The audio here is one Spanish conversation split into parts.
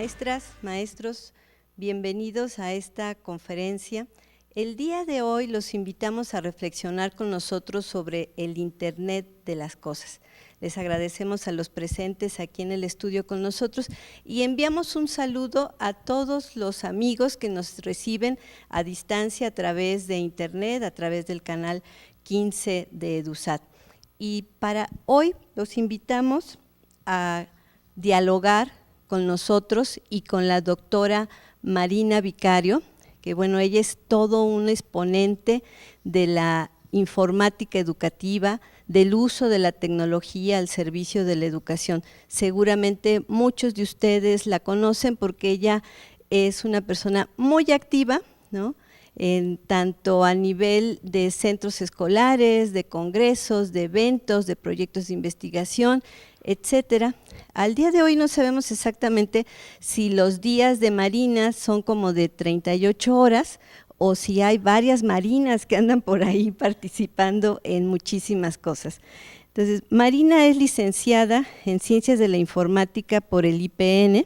Maestras, maestros, bienvenidos a esta conferencia. El día de hoy los invitamos a reflexionar con nosotros sobre el Internet de las cosas. Les agradecemos a los presentes aquí en el estudio con nosotros y enviamos un saludo a todos los amigos que nos reciben a distancia a través de Internet, a través del canal 15 de EduSat. Y para hoy los invitamos a dialogar con nosotros y con la doctora Marina Vicario, que bueno, ella es todo un exponente de la informática educativa, del uso de la tecnología al servicio de la educación. Seguramente muchos de ustedes la conocen porque ella es una persona muy activa, ¿no?, tanto a nivel de centros escolares, de congresos, de eventos, de proyectos de investigación, etcétera. Al día de hoy no sabemos exactamente si los días de Marina son como de 38 horas o si hay varias Marinas que andan por ahí participando en muchísimas cosas. Entonces, Marina es licenciada en Ciencias de la Informática por el IPN,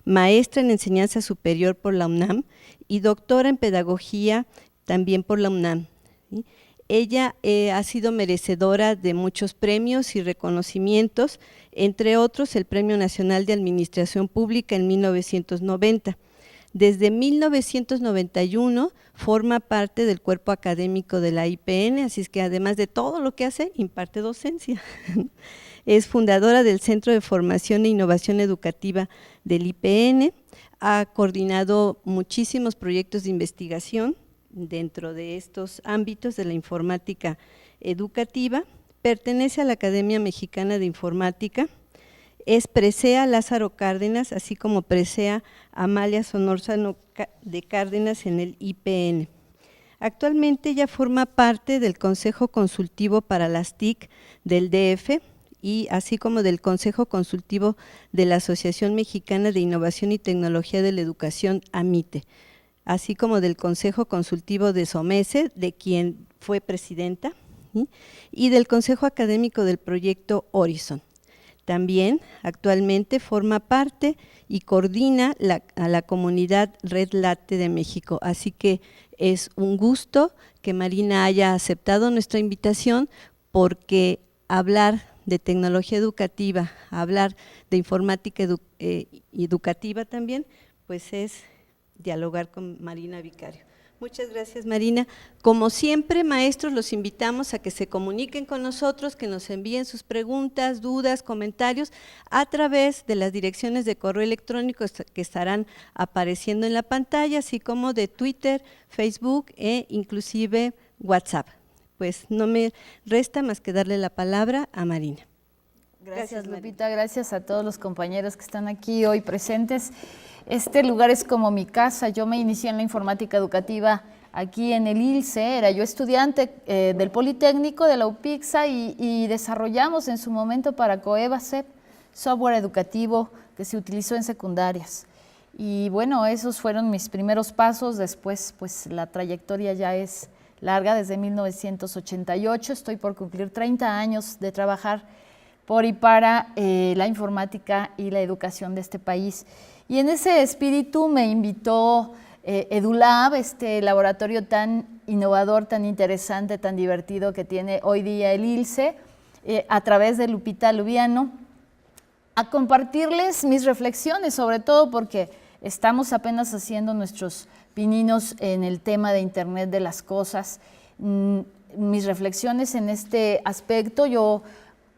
maestra en Enseñanza Superior por la UNAM y doctora en Pedagogía también por la UNAM, ¿sí? Ella ha sido merecedora de muchos premios y reconocimientos, entre otros el Premio Nacional de Administración Pública en 1990. Desde 1991 forma parte del cuerpo académico de la IPN, así es que además de todo lo que hace, imparte docencia. Es fundadora del Centro de Formación e Innovación Educativa del IPN, ha coordinado muchísimos proyectos de investigación dentro de estos ámbitos de la informática educativa, pertenece a la Academia Mexicana de Informática, es presea Lázaro Cárdenas, así como presea Amalia Solórzano de Cárdenas en el IPN. Actualmente ella forma parte del Consejo Consultivo para las TIC del DF y así como del Consejo Consultivo de la Asociación Mexicana de Innovación y Tecnología de la Educación, AMITE, así como del Consejo Consultivo de SOMESE, de quien fue presidenta, ¿sí?, y del Consejo Académico del Proyecto Horizon. También actualmente forma parte y coordina a la comunidad Red Late de México, así que es un gusto que Marina haya aceptado nuestra invitación porque hablar de tecnología educativa, hablar de informática educativa también, pues es dialogar con Marina Vicario. Muchas gracias, Marina. Como siempre, maestros, los invitamos a que se comuniquen con nosotros, que nos envíen sus preguntas, dudas, comentarios a través de las direcciones de correo electrónico que estarán apareciendo en la pantalla, así como de Twitter, Facebook e inclusive WhatsApp. Pues no me resta más que darle la palabra a Marina. Gracias, Lupita, gracias a todos los compañeros que están aquí hoy presentes. Este lugar es como mi casa. Yo me inicié en la informática educativa aquí en el ILCE, era yo estudiante del Politécnico de la UPIXA y desarrollamos en su momento para COEVA-CEP software educativo que se utilizó en secundarias. Y bueno, esos fueron mis primeros pasos. Después pues la trayectoria ya es larga, desde 1988, estoy por cumplir 30 años de trabajar por y para la informática y la educación de este país. Y en ese espíritu me invitó EduLab, este laboratorio tan innovador, tan interesante, tan divertido que tiene hoy día el ILCE, a través de Lupita Lubiano, a compartirles mis reflexiones, sobre todo porque estamos apenas haciendo nuestros pininos en el tema de Internet de las cosas. Mis reflexiones en este aspecto, yo,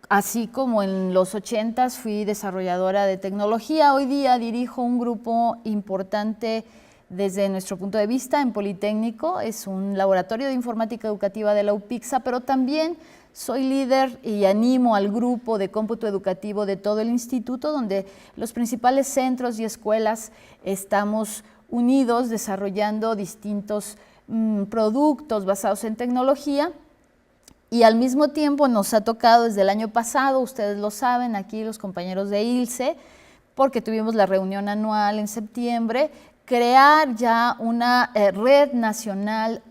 así como en los 80s fui desarrolladora de tecnología, hoy día dirijo un grupo importante desde nuestro punto de vista en Politécnico, es un laboratorio de informática educativa de la UPIXA, pero también soy líder y animo al grupo de cómputo educativo de todo el instituto, donde los principales centros y escuelas estamos unidos desarrollando distintos productos basados en tecnología. Y al mismo tiempo nos ha tocado desde el año pasado, ustedes lo saben, aquí los compañeros de ILCE, porque tuvimos la reunión anual en septiembre, crear ya una red nacional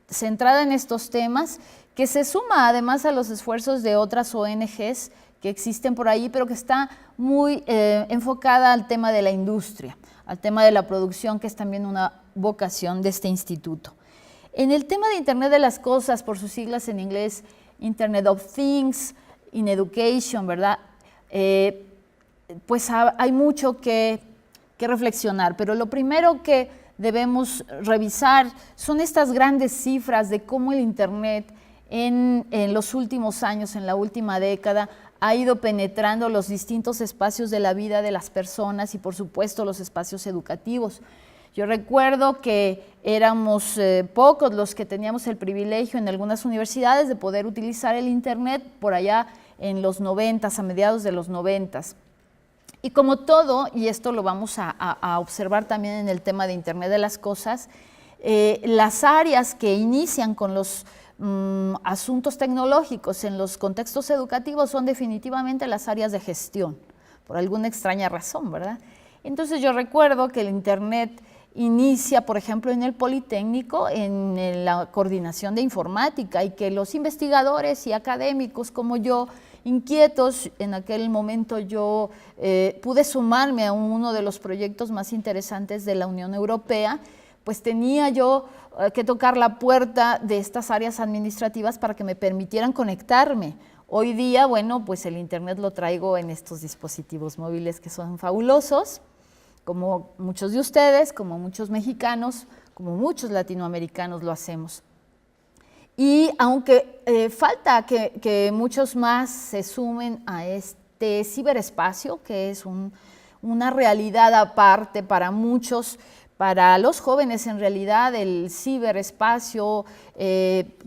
centrada en estos temas, que se suma además a los esfuerzos de otras ONGs que existen por ahí, pero que está muy enfocada al tema de la industria, al tema de la producción, que es también una vocación de este instituto. En el tema de Internet de las Cosas, por sus siglas en inglés, Internet of Things, in Education, ¿verdad? Pues hay mucho que reflexionar, pero lo primero que debemos revisar son estas grandes cifras de cómo el Internet en los últimos años, en la última década, ha ido penetrando los distintos espacios de la vida de las personas y, por supuesto, los espacios educativos. Yo recuerdo que éramos pocos los que teníamos el privilegio en algunas universidades de poder utilizar el Internet por allá en los 90s, a mediados de los 90s. Y como todo, y esto lo vamos a observar también en el tema de Internet de las Cosas, las áreas que inician con los asuntos tecnológicos en los contextos educativos son definitivamente las áreas de gestión, por alguna extraña razón, ¿verdad? Entonces yo recuerdo que el Internet inicia, por ejemplo, en el Politécnico, en la coordinación de informática, y que los investigadores y académicos como yo, inquietos, en aquel momento yo pude sumarme a uno de los proyectos más interesantes de la Unión Europea, pues tenía yo que tocar la puerta de estas áreas administrativas para que me permitieran conectarme. Hoy día, bueno, pues el Internet lo traigo en estos dispositivos móviles que son fabulosos, como muchos de ustedes, como muchos mexicanos, como muchos latinoamericanos lo hacemos. Y aunque falta que muchos más se sumen a este ciberespacio, que es una realidad aparte para muchos, para los jóvenes en realidad el ciberespacio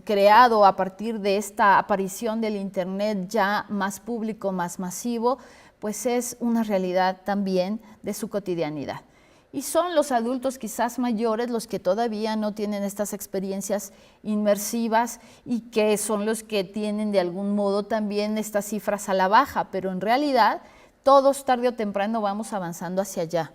creado a partir de esta aparición del Internet ya más público, más masivo, pues es una realidad también de su cotidianidad. Y son los adultos quizás mayores los que todavía no tienen estas experiencias inmersivas y que son los que tienen de algún modo también estas cifras a la baja, pero en realidad todos tarde o temprano vamos avanzando hacia allá.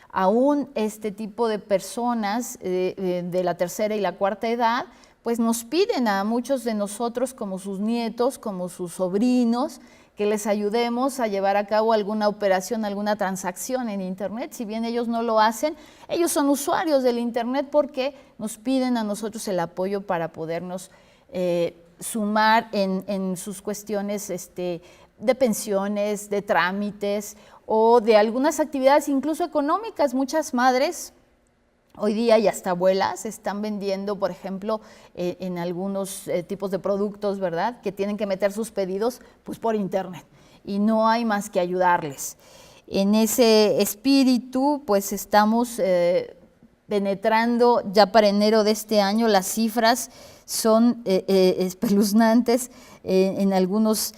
Aún este tipo de personas de la tercera y la cuarta edad, pues nos piden a muchos de nosotros como sus nietos, como sus sobrinos, que les ayudemos a llevar a cabo alguna operación, alguna transacción en Internet. Si bien ellos no lo hacen, ellos son usuarios del Internet porque nos piden a nosotros el apoyo para podernos sumar en sus cuestiones de pensiones, de trámites o de algunas actividades incluso económicas. Muchas madres hoy día y hasta abuelas están vendiendo, por ejemplo, en algunos tipos de productos, ¿verdad?, que tienen que meter sus pedidos pues por Internet y no hay más que ayudarles. En ese espíritu, pues estamos penetrando ya para enero de este año. Las cifras son espeluznantes en algunos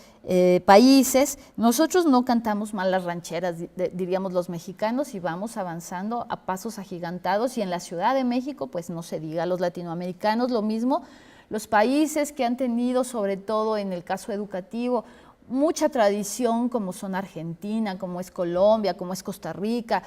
países. Nosotros no cantamos mal las rancheras, diríamos los mexicanos, y vamos avanzando a pasos agigantados, y en la Ciudad de México, pues no se diga, los latinoamericanos lo mismo, los países que han tenido, sobre todo en el caso educativo, mucha tradición, como son Argentina, como es Colombia, como es Costa Rica.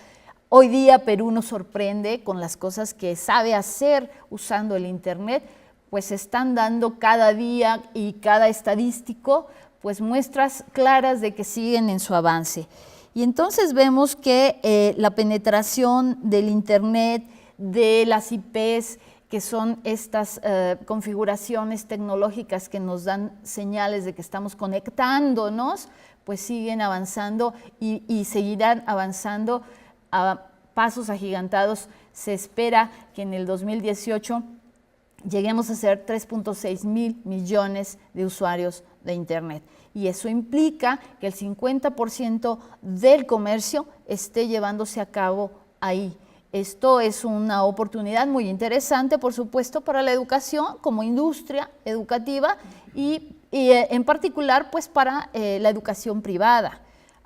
Hoy día Perú nos sorprende con las cosas que sabe hacer usando el Internet, pues están dando cada día y cada estadístico pues muestras claras de que siguen en su avance. Y entonces vemos que la penetración del Internet, de las IPs, que son estas configuraciones tecnológicas que nos dan señales de que estamos conectándonos, pues siguen avanzando y seguirán avanzando a pasos agigantados. Se espera que en el 2018 lleguemos a ser 3.6 mil millones de usuarios de Internet. Y eso implica que el 50% del comercio esté llevándose a cabo ahí. Esto es una oportunidad muy interesante, por supuesto, para la educación como industria educativa y en particular pues para la educación privada.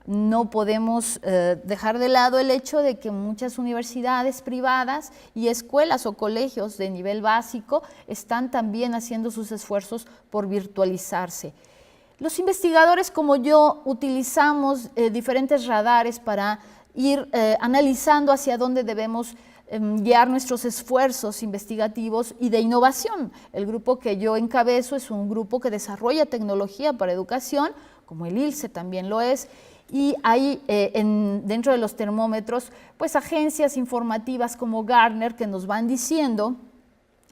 No podemos dejar de lado el hecho de que muchas universidades privadas y escuelas o colegios de nivel básico están también haciendo sus esfuerzos por virtualizarse. Los investigadores como yo utilizamos diferentes radares para ir analizando hacia dónde debemos guiar nuestros esfuerzos investigativos y de innovación. El grupo que yo encabezo es un grupo que desarrolla tecnología para educación, como el ILSE también lo es, y hay dentro de los termómetros pues agencias informativas como Gartner que nos van diciendo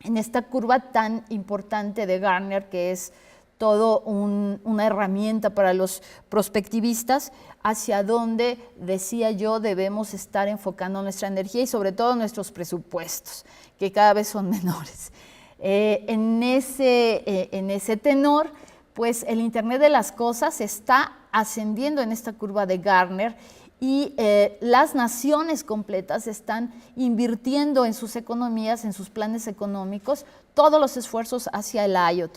en esta curva tan importante de Gartner, que es todo una herramienta para los prospectivistas, hacia dónde, decía yo, debemos estar enfocando nuestra energía y sobre todo nuestros presupuestos, que cada vez son menores. En ese tenor, pues el Internet de las Cosas está ascendiendo en esta curva de Gartner y las naciones completas están invirtiendo en sus economías, en sus planes económicos, todos los esfuerzos hacia el IoT,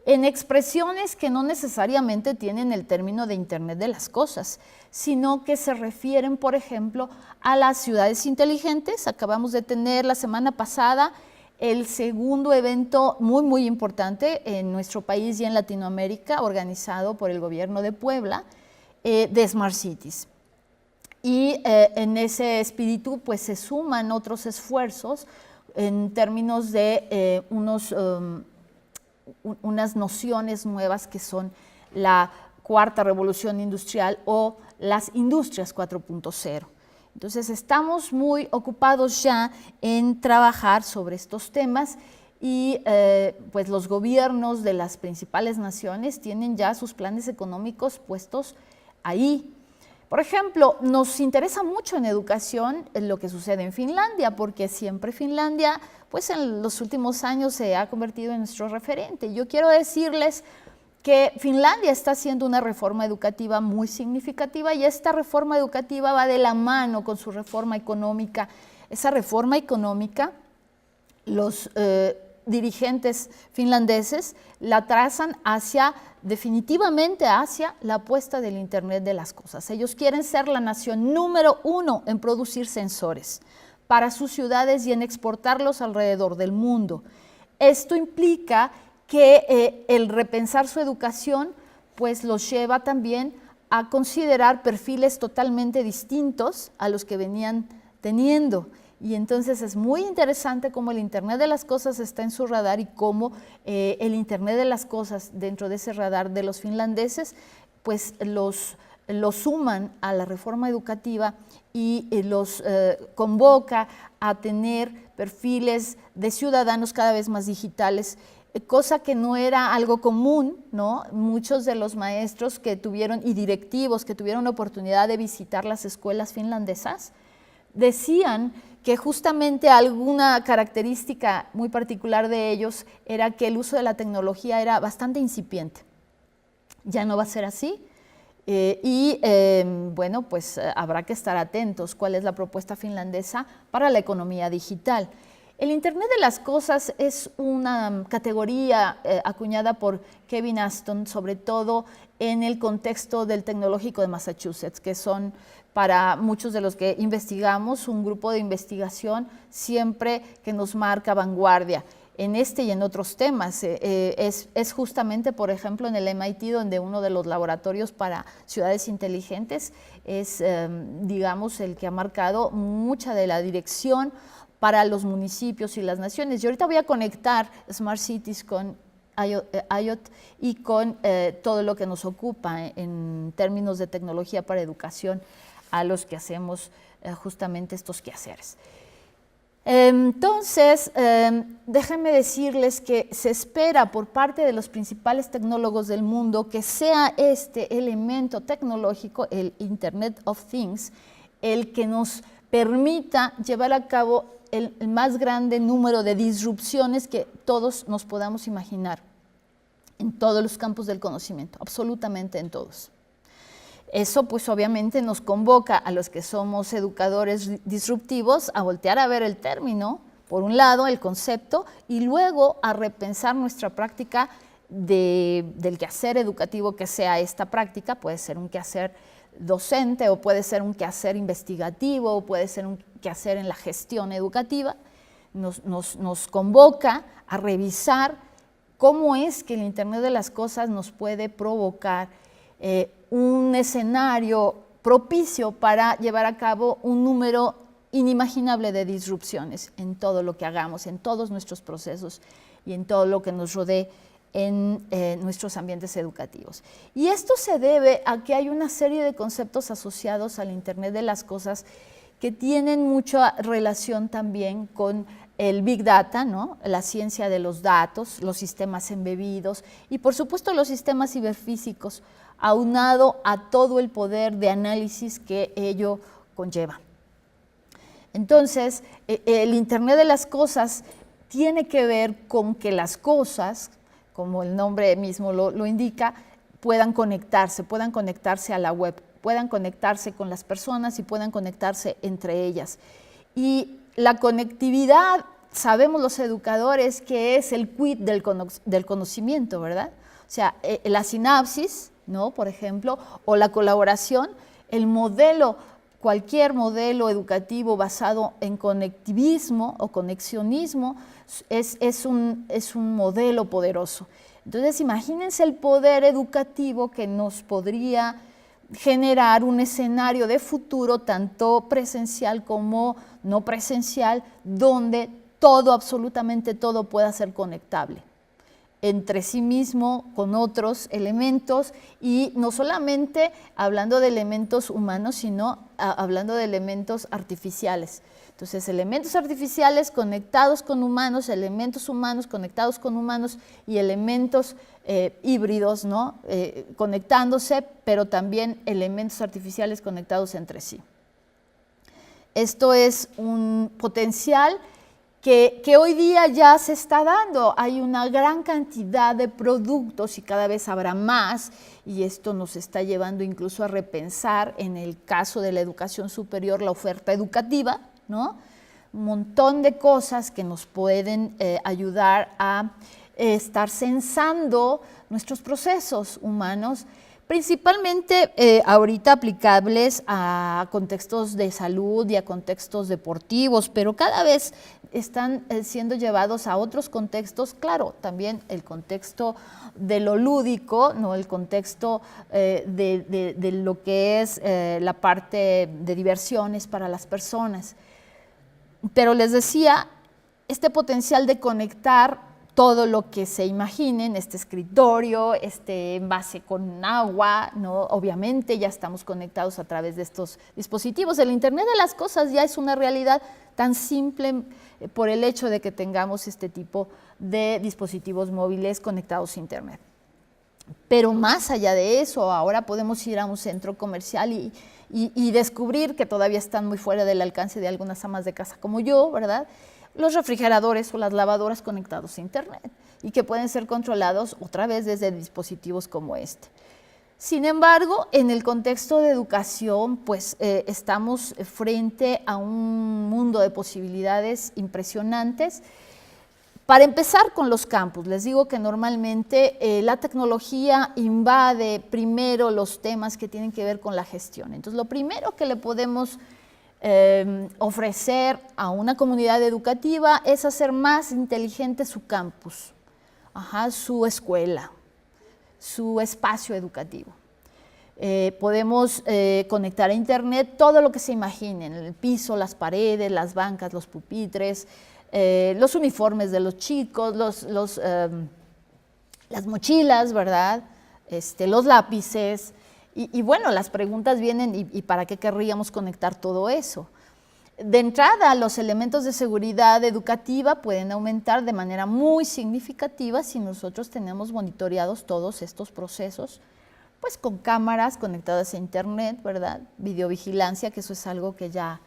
en expresiones que no necesariamente tienen el término de Internet de las Cosas, sino que se refieren, por ejemplo, a las ciudades inteligentes. Acabamos de tener la semana pasada el segundo evento muy importante en nuestro país y en Latinoamérica, organizado por el gobierno de Puebla, de Smart Cities. Y en ese espíritu pues se suman otros esfuerzos en términos de unas nociones nuevas que son la cuarta revolución industrial o las industrias 4.0. Entonces estamos muy ocupados ya en trabajar sobre estos temas y pues los gobiernos de las principales naciones tienen ya sus planes económicos puestos ahí. Por ejemplo, nos interesa mucho en educación lo que sucede en Finlandia, porque siempre Finlandia, pues en los últimos años se ha convertido en nuestro referente. Yo quiero decirles que Finlandia está haciendo una reforma educativa muy significativa y esta reforma educativa va de la mano con su reforma económica. Esa reforma económica, los dirigentes finlandeses la trazan definitivamente hacia la apuesta del Internet de las Cosas. Ellos quieren ser la nación número 1 en producir sensores para sus ciudades y en exportarlos alrededor del mundo. Esto implica que el repensar su educación pues los lleva también a considerar perfiles totalmente distintos a los que venían teniendo. Y entonces es muy interesante cómo el Internet de las Cosas está en su radar y cómo el Internet de las Cosas dentro de ese radar de los finlandeses pues los suman a la reforma educativa y los convoca a tener perfiles de ciudadanos cada vez más digitales, cosa que no era algo común, ¿no? Muchos de los maestros que tuvieron y directivos que tuvieron la oportunidad de visitar las escuelas finlandesas decían que justamente alguna característica muy particular de ellos era que el uso de la tecnología era bastante incipiente. Ya no va a ser así bueno, pues habrá que estar atentos cuál es la propuesta finlandesa para la economía digital. El Internet de las Cosas es una categoría acuñada por Kevin Aston, sobre todo en el contexto del Tecnológico de Massachusetts, que son para muchos de los que investigamos un grupo de investigación siempre que nos marca vanguardia en este y en otros temas. Es justamente, por ejemplo, en el MIT, donde uno de los laboratorios para ciudades inteligentes es, digamos, el que ha marcado mucha de la dirección para los municipios y las naciones. Y ahorita voy a conectar Smart Cities con IoT y con todo lo que nos ocupa en términos de tecnología para educación a los que hacemos justamente estos quehaceres. Entonces, déjenme decirles que se espera por parte de los principales tecnólogos del mundo que sea este elemento tecnológico, el Internet of Things, el que nos permita llevar a cabo el más grande número de disrupciones que todos nos podamos imaginar en todos los campos del conocimiento, absolutamente en todos. Eso pues obviamente nos convoca a los que somos educadores disruptivos a voltear a ver el término, por un lado el concepto, y luego a repensar nuestra práctica del quehacer educativo que sea esta práctica. Puede ser un quehacer docente o puede ser un quehacer investigativo o puede ser un quehacer en la gestión educativa. Nos convoca a revisar cómo es que el Internet de las Cosas nos puede provocar un escenario propicio para llevar a cabo un número inimaginable de disrupciones en todo lo que hagamos, en todos nuestros procesos y en todo lo que nos rodee en nuestros ambientes educativos. Y esto se debe a que hay una serie de conceptos asociados al Internet de las cosas que tienen mucha relación también con el Big Data, ¿no? La ciencia de los datos, los sistemas embebidos y por supuesto los sistemas ciberfísicos, aunado a todo el poder de análisis que ello conlleva. Entonces, el Internet de las cosas tiene que ver con que las cosas, como el nombre mismo lo indica, puedan conectarse a la web, puedan conectarse con las personas y puedan conectarse entre ellas. Y la conectividad, sabemos los educadores que es el quid del conocimiento, ¿verdad? O sea, la sinapsis, ¿no? Por ejemplo, o la colaboración, el modelo, cualquier modelo educativo basado en conectivismo o conexionismo es un modelo poderoso. Entonces, imagínense el poder educativo que nos podría generar un escenario de futuro, tanto presencial como no presencial, donde todo, absolutamente todo, pueda ser conectable entre sí mismo, con otros elementos, y no solamente hablando de elementos humanos, sino hablando de elementos artificiales. Entonces, elementos artificiales conectados con humanos, elementos humanos conectados con humanos y elementos híbridos, ¿no? Conectándose, pero también elementos artificiales conectados entre sí. Esto es un potencial que hoy día ya se está dando. Hay una gran cantidad de productos y cada vez habrá más, y esto nos está llevando incluso a repensar, en el caso de la educación superior, la oferta educativa, ¿no? Un montón de cosas que nos pueden ayudar a estar censando nuestros procesos humanos, principalmente ahorita aplicables a contextos de salud y a contextos deportivos, pero cada vez están siendo llevados a otros contextos, claro, también el contexto de lo lúdico, ¿no? El contexto de lo que es la parte de diversiones para las personas. Pero les decía, este potencial de conectar todo lo que se imaginen, este escritorio, este envase con agua, ¿no? Obviamente ya estamos conectados a través de estos dispositivos. El Internet de las cosas ya es una realidad tan simple por el hecho de que tengamos este tipo de dispositivos móviles conectados a Internet. Pero más allá de eso, ahora podemos ir a un centro comercial y descubrir que todavía están muy fuera del alcance de algunas amas de casa como yo, ¿verdad? Los refrigeradores o las lavadoras conectados a Internet y que pueden ser controlados otra vez desde dispositivos como este. Sin embargo, en el contexto de educación, pues estamos frente a un mundo de posibilidades impresionantes. Para empezar con los campus, les digo que normalmente la tecnología invade primero los temas que tienen que ver con la gestión. Entonces, lo primero que le podemos ofrecer a una comunidad educativa es hacer más inteligente su campus, su escuela, su espacio educativo. Podemos conectar a Internet todo lo que se imaginen, el piso, las paredes, las bancas, los pupitres, los uniformes de los chicos, las mochilas, ¿verdad? Los lápices. Y bueno, las preguntas vienen, ¿y para qué querríamos conectar todo eso? De entrada, los elementos de seguridad educativa pueden aumentar de manera muy significativa si nosotros tenemos monitoreados todos estos procesos, pues con cámaras conectadas a Internet, ¿verdad? Videovigilancia, que eso es algo que ya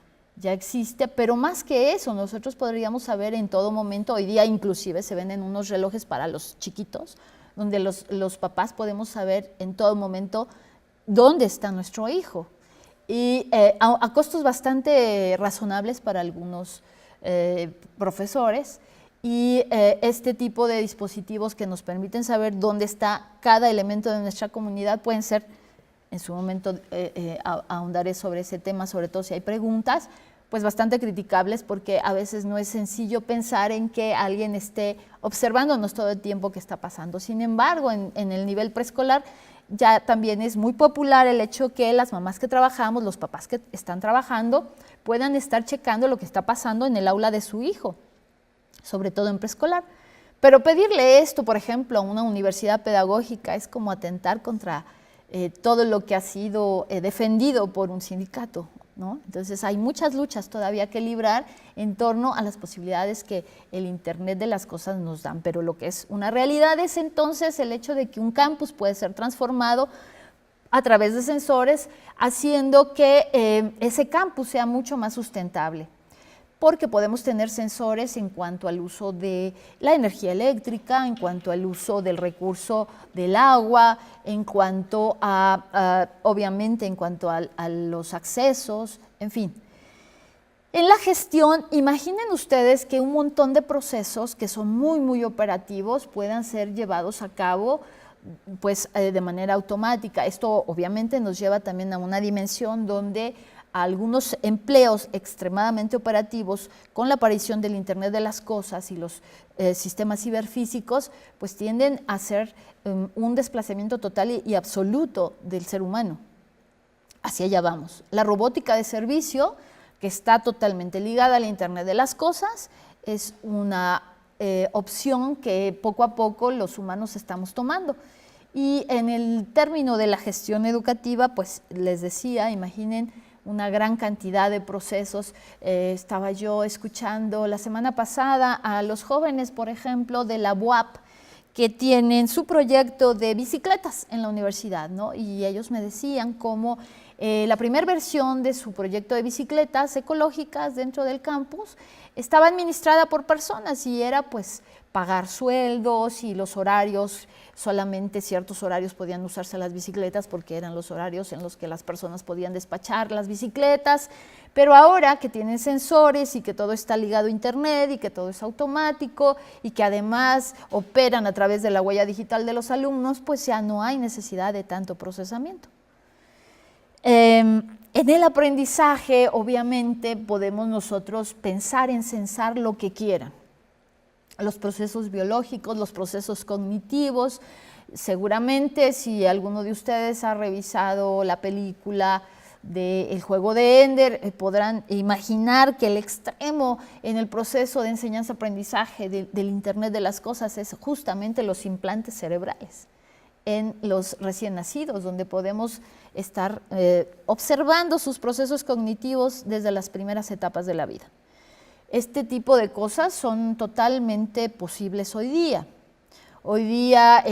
existe, pero más que eso, nosotros podríamos saber en todo momento, hoy día inclusive se venden unos relojes para los chiquitos, donde los papás podemos saber en todo momento dónde está nuestro hijo, y a costos bastante razonables para algunos profesores, y este tipo de dispositivos que nos permiten saber dónde está cada elemento de nuestra comunidad pueden ser, en su momento ahondaré sobre ese tema, sobre todo si hay preguntas, pues bastante criticables, porque a veces no es sencillo pensar en que alguien esté observándonos todo el tiempo que está pasando. Sin embargo, en el nivel preescolar ya también es muy popular el hecho que las mamás que trabajamos, los papás que están trabajando, puedan estar checando lo que está pasando en el aula de su hijo, sobre todo en preescolar. Pero pedirle esto, por ejemplo, a una universidad pedagógica es como atentar contra todo lo que ha sido defendido por un sindicato, ¿no? Entonces hay muchas luchas todavía que librar en torno a las posibilidades que el Internet de las cosas nos dan, pero lo que es una realidad es entonces el hecho de que un campus puede ser transformado a través de sensores, haciendo que ese campus sea mucho más sustentable, porque podemos tener sensores en cuanto al uso de la energía eléctrica, en cuanto al uso del recurso del agua, en cuanto a obviamente, en cuanto a los accesos, en fin. En la gestión, imaginen ustedes que un montón de procesos que son muy, muy operativos puedan ser llevados a cabo pues, de manera automática. Esto obviamente nos lleva también a una dimensión donde algunos empleos extremadamente operativos con la aparición del Internet de las cosas y los sistemas ciberfísicos, pues tienden a ser un desplazamiento total y absoluto del ser humano. Hacia allá vamos. La robótica de servicio, que está totalmente ligada al Internet de las cosas, es una opción que poco a poco los humanos estamos tomando. Y en el término de la gestión educativa, pues les decía, imaginen una gran cantidad de procesos. Estaba yo escuchando la semana pasada a los jóvenes, por ejemplo, de la UAP, que tienen su proyecto de bicicletas en la universidad, ¿no? Y ellos me decían cómo la primera versión de su proyecto de bicicletas ecológicas dentro del campus estaba administrada por personas y era pues pagar sueldos y los horarios, solamente ciertos horarios podían usarse las bicicletas porque eran los horarios en los que las personas podían despachar las bicicletas, pero ahora que tienen sensores y que todo está ligado a Internet y que todo es automático y que además operan a través de la huella digital de los alumnos, pues ya no hay necesidad de tanto procesamiento. En el aprendizaje, obviamente, podemos nosotros pensar en censar lo que quieran. Los procesos biológicos, los procesos cognitivos. Seguramente, si alguno de ustedes ha revisado la película del juego de Ender, podrán imaginar que el extremo en el proceso de enseñanza-aprendizaje del Internet de las cosas es justamente los implantes cerebrales en los recién nacidos, donde podemos estar observando sus procesos cognitivos desde las primeras etapas de la vida. Este tipo de cosas son totalmente posibles hoy día. Hoy día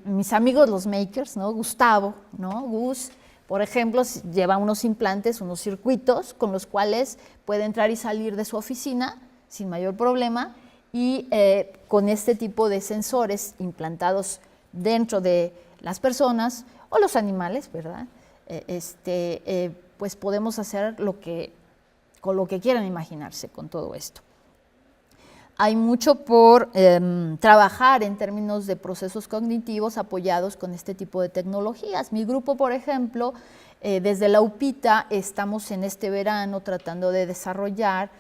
mis amigos los makers, ¿no? Gustavo, ¿no? Gus, por ejemplo, lleva unos implantes, unos circuitos con los cuales puede entrar y salir de su oficina sin mayor problema y con este tipo de sensores implantados dentro de las personas o los animales, ¿verdad? Pues podemos hacer con lo que quieran imaginarse con todo esto. Hay mucho por trabajar en términos de procesos cognitivos apoyados con este tipo de tecnologías. Mi grupo, por ejemplo, desde la UPITA estamos en este verano tratando de desarrollar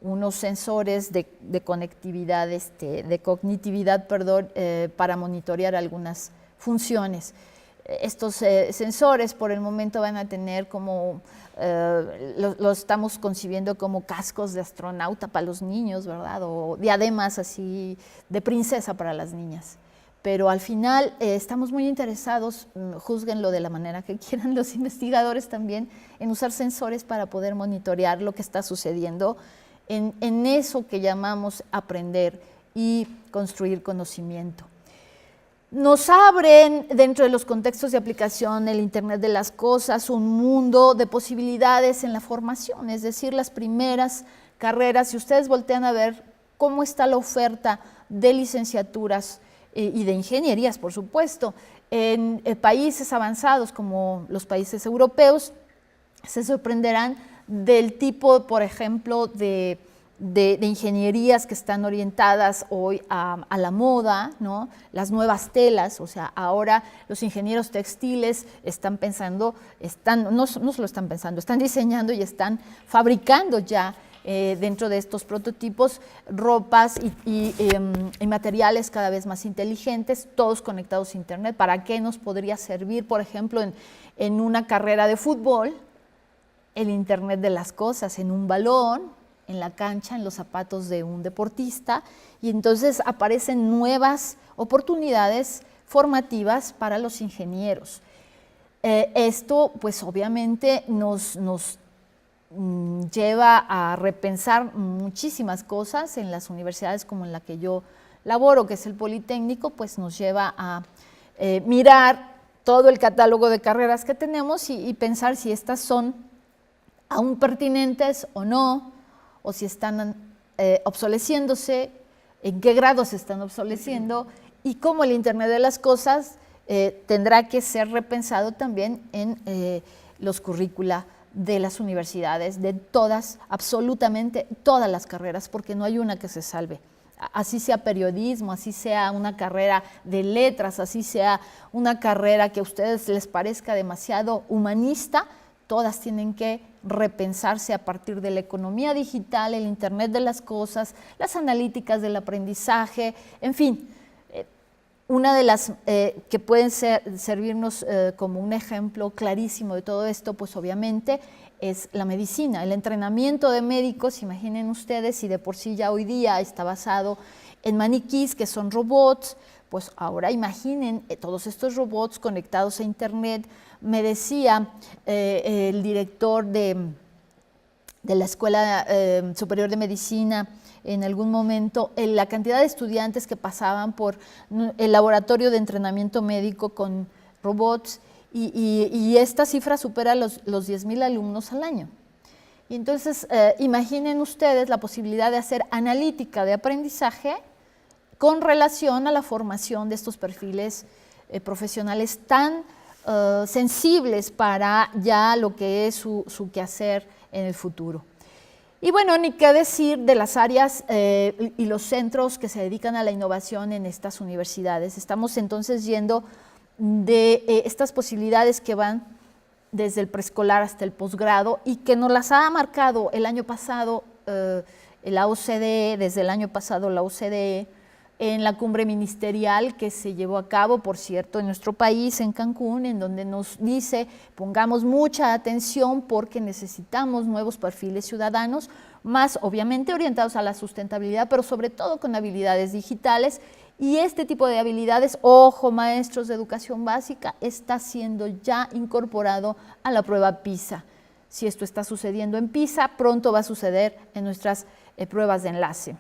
unos sensores de conectividad, de cognitividad, para monitorear algunas funciones. Estos sensores por el momento van a tener como, lo estamos concibiendo como cascos de astronauta para los niños, ¿verdad? O diademas así de princesa para las niñas. Pero al final estamos muy interesados, júzguenlo de la manera que quieran los investigadores también, en usar sensores para poder monitorear lo que está sucediendo en eso que llamamos aprender y construir conocimiento. Nos abren dentro de los contextos de aplicación el Internet de las cosas un mundo de posibilidades en la formación, es decir, las primeras carreras. Si ustedes voltean a ver cómo está la oferta de licenciaturas y de ingenierías, por supuesto, en países avanzados como los países europeos, se sorprenderán del tipo, por ejemplo, de ingenierías que están orientadas hoy a la moda, ¿no? Las nuevas telas, o sea, ahora los ingenieros textiles están pensando, no solo están pensando, están diseñando y están fabricando ya dentro de estos prototipos ropas y materiales cada vez más inteligentes, todos conectados a Internet. ¿Para qué nos podría servir, por ejemplo, en una carrera de fútbol, el Internet de las cosas, en un balón, en la cancha, en los zapatos de un deportista, y entonces aparecen nuevas oportunidades formativas para los ingenieros. Esto pues obviamente nos lleva a repensar muchísimas cosas en las universidades como en la que yo laboro, que es el Politécnico, pues nos lleva a mirar todo el catálogo de carreras que tenemos y pensar si estas son aún pertinentes o no, o si están obsoleciéndose, en qué grado se están obsoleciendo, y cómo el Internet de las cosas tendrá que ser repensado también en los currícula de las universidades, de todas, absolutamente todas las carreras, porque no hay una que se salve. Así sea periodismo, así sea una carrera de letras, así sea una carrera que a ustedes les parezca demasiado humanista, todas tienen que repensarse a partir de la economía digital, el Internet de las cosas, las analíticas del aprendizaje, en fin. Una de las que pueden servirnos como un ejemplo clarísimo de todo esto, pues obviamente es la medicina. El entrenamiento de médicos, imaginen ustedes, si de por sí ya hoy día está basado en maniquís, que son robots, pues ahora imaginen todos estos robots conectados a Internet. Me decía el director de la Escuela Superior de Medicina en algún momento, la cantidad de estudiantes que pasaban por el laboratorio de entrenamiento médico con robots, y esta cifra supera los 10,000 alumnos al año. Y entonces, imaginen ustedes la posibilidad de hacer analítica de aprendizaje con relación a la formación de estos perfiles profesionales tan sensibles para ya lo que es su quehacer en el futuro. Y bueno, ni qué decir de las áreas y los centros que se dedican a la innovación en estas universidades. Estamos entonces yendo de estas posibilidades que van desde el preescolar hasta el posgrado y que nos las ha marcado el año pasado la OCDE, desde el año pasado la OCDE, en la cumbre ministerial que se llevó a cabo, por cierto, en nuestro país, en Cancún, en donde nos dice, pongamos mucha atención porque necesitamos nuevos perfiles ciudadanos, más obviamente orientados a la sustentabilidad, pero sobre todo con habilidades digitales. Y este tipo de habilidades, ojo, maestros de educación básica, está siendo ya incorporado a la prueba PISA. Si esto está sucediendo en PISA, pronto va a suceder en nuestras pruebas de enlace.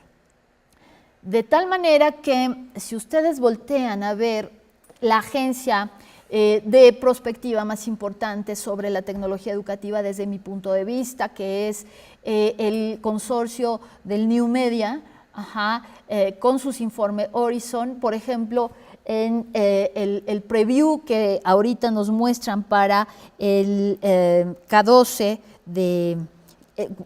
De tal manera que si ustedes voltean a ver la agencia de prospectiva más importante sobre la tecnología educativa desde mi punto de vista, que es el consorcio del New Media, con sus informes Horizon, por ejemplo, en el preview que ahorita nos muestran para el K12 de...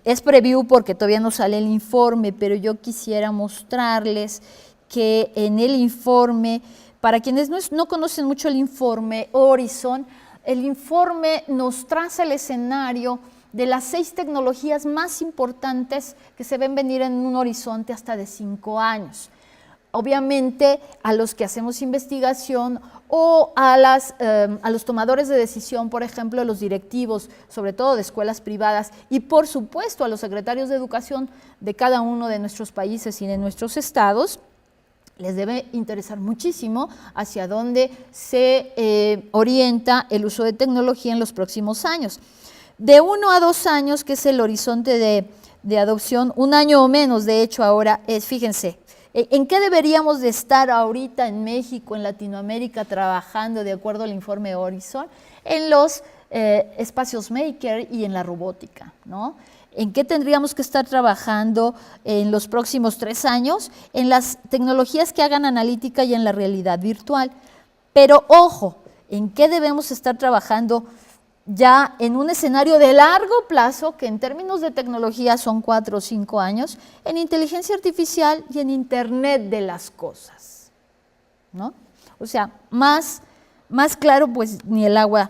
Es preview porque todavía no sale el informe, pero yo quisiera mostrarles que en el informe, para quienes no conocen mucho el informe Horizon, el informe nos traza el escenario de las 6 tecnologías más importantes que se ven venir en un horizonte hasta de 5 años. Obviamente, a los que hacemos investigación o a los tomadores de decisión, por ejemplo, los directivos, sobre todo de escuelas privadas, y por supuesto a los secretarios de educación de cada uno de nuestros países y de nuestros estados, les debe interesar muchísimo hacia dónde se orienta el uso de tecnología en los próximos años. De 1 a 2 años, que es el horizonte de adopción, 1 año o menos, de hecho ahora es, fíjense, ¿en qué deberíamos de estar ahorita en México, en Latinoamérica, trabajando de acuerdo al informe Horizon? En los espacios maker y en la robótica, ¿no? ¿En qué tendríamos que estar trabajando en los próximos 3 años? En las tecnologías que hagan analítica y en la realidad virtual. Pero ojo, ¿en qué debemos estar trabajando ya en un escenario de largo plazo, que en términos de tecnología son 4 o 5 años, en inteligencia artificial y en Internet de las cosas, ¿no? O sea, más claro, pues ni el agua,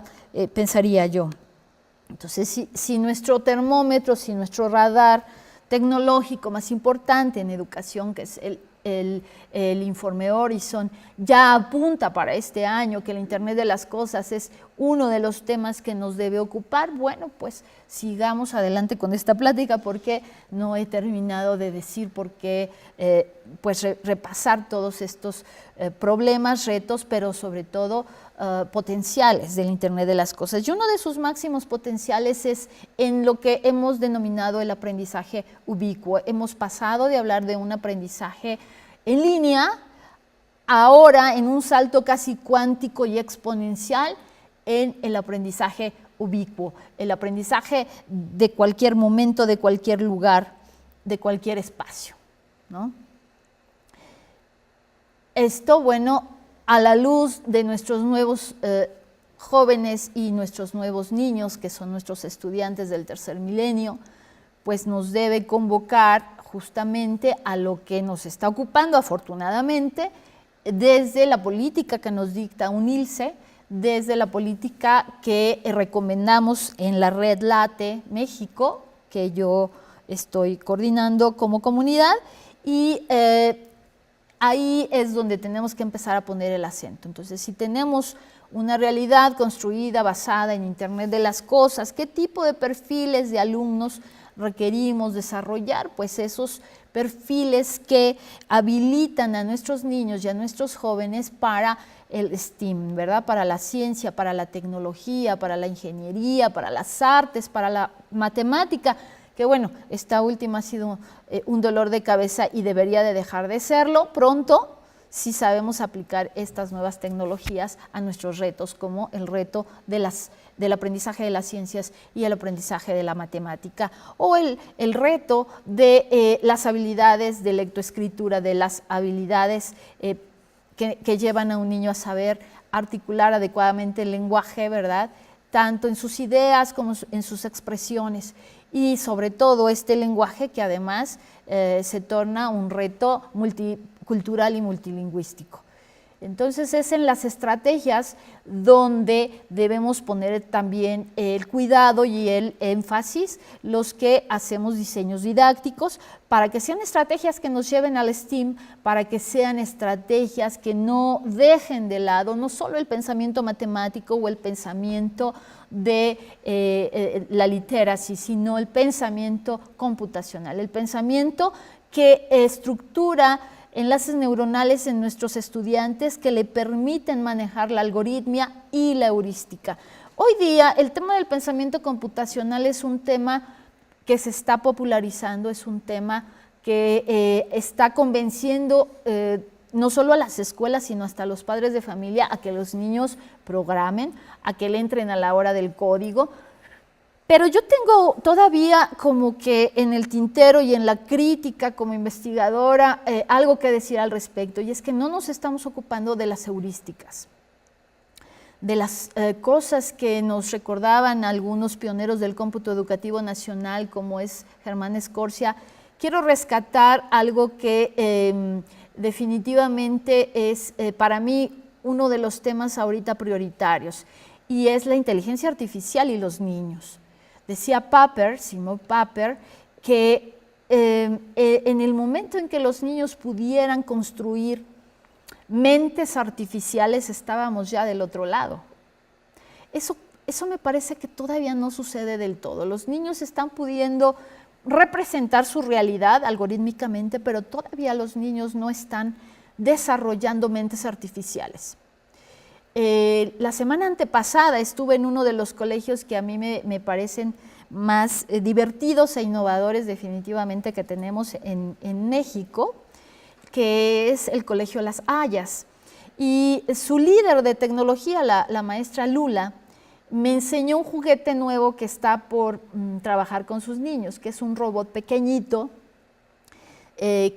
pensaría yo. Entonces, si nuestro termómetro, si nuestro radar tecnológico más importante en educación, que es el informe Horizon, ya apunta para este año que el Internet de las cosas es uno de los temas que nos debe ocupar. Bueno, pues sigamos adelante con esta plática porque no he terminado de decir por qué, pues repasar todos estos problemas, retos, pero sobre todo potenciales del Internet de las cosas. Y uno de sus máximos potenciales es en lo que hemos denominado el aprendizaje ubicuo. Hemos pasado de hablar de un aprendizaje en línea, ahora en un salto casi cuántico y exponencial, en el aprendizaje ubicuo, el aprendizaje de cualquier momento, de cualquier lugar, de cualquier espacio, ¿no? Esto, bueno, a la luz de nuestros nuevos jóvenes y nuestros nuevos niños, que son nuestros estudiantes del tercer milenio, pues nos debe convocar justamente a lo que nos está ocupando, afortunadamente, desde la política que nos dicta UNILSE, desde la política que recomendamos en la Red Late México, que yo estoy coordinando como comunidad, y ahí es donde tenemos que empezar a poner el acento. Entonces, si tenemos una realidad construida, basada en Internet de las cosas, ¿qué tipo de perfiles de alumnos requerimos desarrollar? Pues esos perfiles que habilitan a nuestros niños y a nuestros jóvenes para el STEAM, ¿verdad? Para la ciencia, para la tecnología, para la ingeniería, para las artes, para la matemática, que bueno, esta última ha sido un dolor de cabeza y debería de dejar de serlo pronto si sabemos aplicar estas nuevas tecnologías a nuestros retos, como el reto del aprendizaje de las ciencias y el aprendizaje de la matemática, o el reto de las habilidades de lectoescritura, de las habilidades que llevan a un niño a saber articular adecuadamente el lenguaje, ¿verdad? Tanto en sus ideas como en sus expresiones, y sobre todo este lenguaje que además se torna un reto multicultural y multilingüístico. Entonces es en las estrategias donde debemos poner también el cuidado y el énfasis los que hacemos diseños didácticos, para que sean estrategias que nos lleven al STEAM, para que sean estrategias que no dejen de lado no solo el pensamiento matemático o el pensamiento de la literacy, sino el pensamiento computacional, el pensamiento que estructura enlaces neuronales en nuestros estudiantes que le permiten manejar la algoritmia y la heurística. Hoy día el tema del pensamiento computacional es un tema que se está popularizando, es un tema que está convenciendo no solo a las escuelas, sino hasta a los padres de familia a que los niños programen, a que le entren a la hora del código. Pero yo tengo todavía como que en el tintero y en la crítica como investigadora algo que decir al respecto, y es que no nos estamos ocupando de las heurísticas, de las cosas que nos recordaban algunos pioneros del cómputo educativo nacional, como es Germán Escorcia. Quiero rescatar algo que definitivamente es para mí uno de los temas ahorita prioritarios, y es la inteligencia artificial y los niños. Decía Papert, Simon Papert, que en el momento en que los niños pudieran construir mentes artificiales, estábamos ya del otro lado. Eso me parece que todavía no sucede del todo. Los niños están pudiendo representar su realidad algorítmicamente, pero todavía los niños no están desarrollando mentes artificiales. La semana antepasada estuve en uno de los colegios que a mí me parecen más divertidos e innovadores definitivamente que tenemos en México, que es el Colegio Las Hayas. Y su líder de tecnología, la maestra Lula, me enseñó un juguete nuevo que está por trabajar con sus niños, que es un robot pequeñito que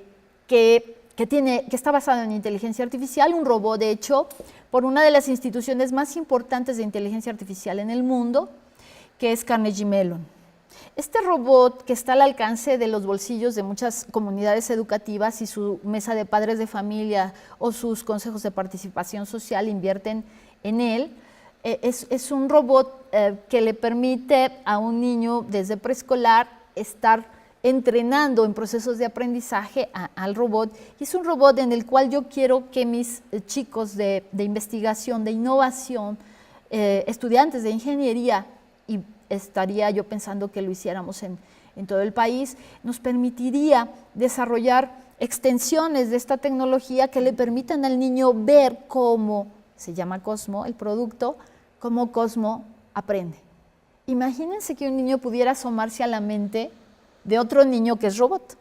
está basado en inteligencia artificial, un robot hecho por una de las instituciones más importantes de inteligencia artificial en el mundo, que es Carnegie Mellon. Este robot, que está al alcance de los bolsillos de muchas comunidades educativas y su mesa de padres de familia o sus consejos de participación social invierten en él, es un robot que le permite a un niño desde preescolar estar entrenando en procesos de aprendizaje al robot, y es un robot en el cual yo quiero que mis chicos de investigación, de innovación, estudiantes de ingeniería, y estaría yo pensando que lo hiciéramos en todo el país, nos permitiría desarrollar extensiones de esta tecnología que le permitan al niño ver cómo, se llama Cosmo el producto, cómo Cosmo aprende. Imagínense que un niño pudiera asomarse a la mente de otro niño que es robot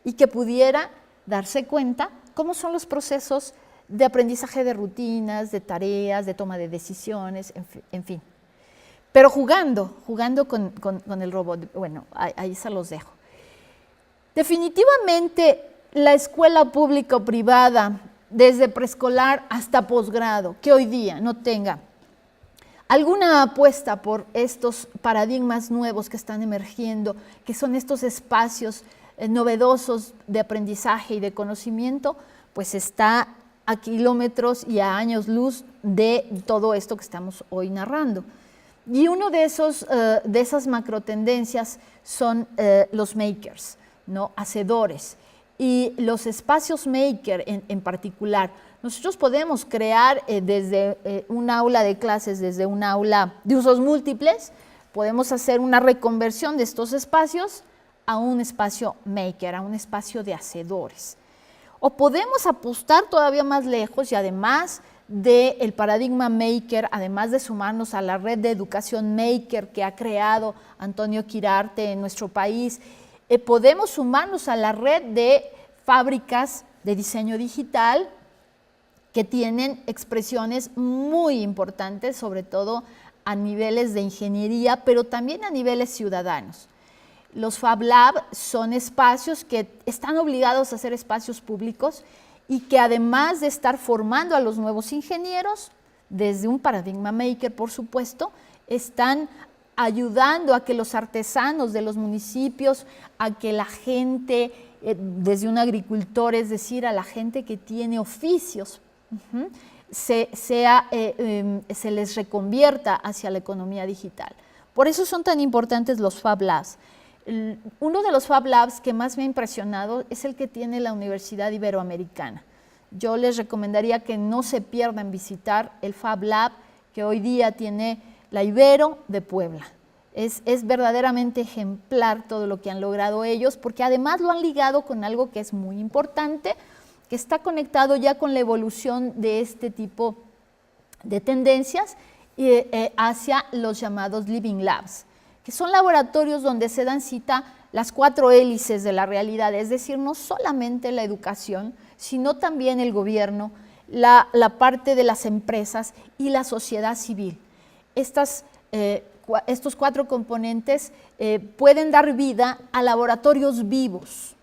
y que pudiera darse cuenta cómo son los procesos de aprendizaje de rutinas, de tareas, de toma de decisiones, en fin. Pero jugando con el robot. Bueno, ahí se los dejo. Definitivamente, la escuela pública o privada, desde preescolar hasta posgrado, que hoy día no tenga alguna apuesta por estos paradigmas nuevos que están emergiendo, que son estos espacios novedosos de aprendizaje y de conocimiento, pues está a kilómetros y a años luz de todo esto que estamos hoy narrando. Y uno de esas macrotendencias son los makers, ¿no? Hacedores. Y los espacios maker en particular. Nosotros podemos crear desde un aula de clases, desde un aula de usos múltiples, podemos hacer una reconversión de estos espacios a un espacio maker, a un espacio de hacedores. O podemos apostar todavía más lejos y además del paradigma maker, además de sumarnos a la red de educación maker que ha creado Antonio Quirarte en nuestro país, podemos sumarnos a la red de fábricas de diseño digital que tienen expresiones muy importantes, sobre todo a niveles de ingeniería, pero también a niveles ciudadanos. Los Fab Lab son espacios que están obligados a ser espacios públicos y que además de estar formando a los nuevos ingenieros, desde un paradigma maker, por supuesto, están ayudando a que los artesanos de los municipios, a que la gente, desde un agricultor, es decir, a la gente que tiene oficios, se les reconvierta hacia la economía digital. Por eso son tan importantes los Fab Labs. Uno de los Fab Labs que más me ha impresionado es el que tiene la Universidad Iberoamericana. Yo les recomendaría que no se pierdan visitar el Fab Lab que hoy día tiene la Ibero de Puebla. Es verdaderamente ejemplar todo lo que han logrado ellos, porque además lo han ligado con algo que es muy importante, que está conectado ya con la evolución de este tipo de tendencias hacia los llamados Living Labs, que son laboratorios donde se dan cita las 4 hélices de la realidad, es decir, no solamente la educación, sino también el gobierno, la parte de las empresas y la sociedad civil. Estos 4 componentes pueden dar vida a laboratorios vivos.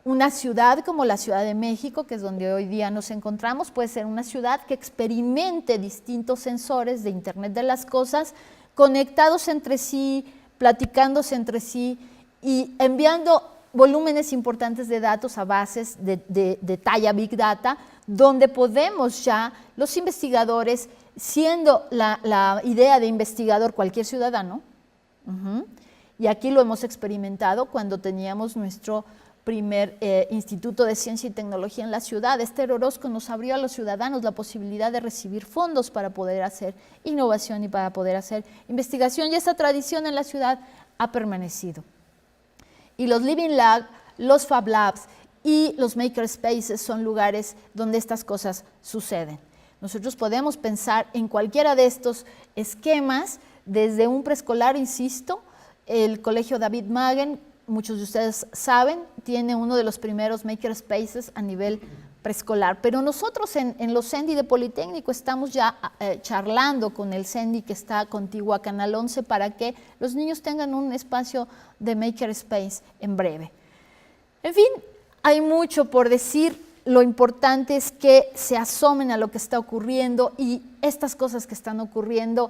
Una ciudad como la Ciudad de México, que es donde hoy día nos encontramos, puede ser una ciudad que experimente distintos sensores de Internet de las cosas, conectados entre sí, platicándose entre sí y enviando volúmenes importantes de datos a bases de talla Big Data, donde podemos ya, los investigadores, siendo la idea de investigador cualquier ciudadano, y aquí lo hemos experimentado cuando teníamos nuestro primer Instituto de Ciencia y Tecnología en la ciudad. Esther Orozco nos abrió a los ciudadanos la posibilidad de recibir fondos para poder hacer innovación y para poder hacer investigación, y esa tradición en la ciudad ha permanecido. Y los Living Lab, los Fab Labs y los Maker Spaces son lugares donde estas cosas suceden. Nosotros podemos pensar en cualquiera de estos esquemas, desde un preescolar, insisto, el Colegio David Maguen, muchos de ustedes saben, tiene uno de los primeros Maker Spaces a nivel preescolar, pero nosotros en los CENDI de Politécnico estamos ya charlando con el CENDI que está contiguo a Canal 11 para que los niños tengan un espacio de Maker Space en breve. En fin, hay mucho por decir. Lo importante es que se asomen a lo que está ocurriendo, y estas cosas que están ocurriendo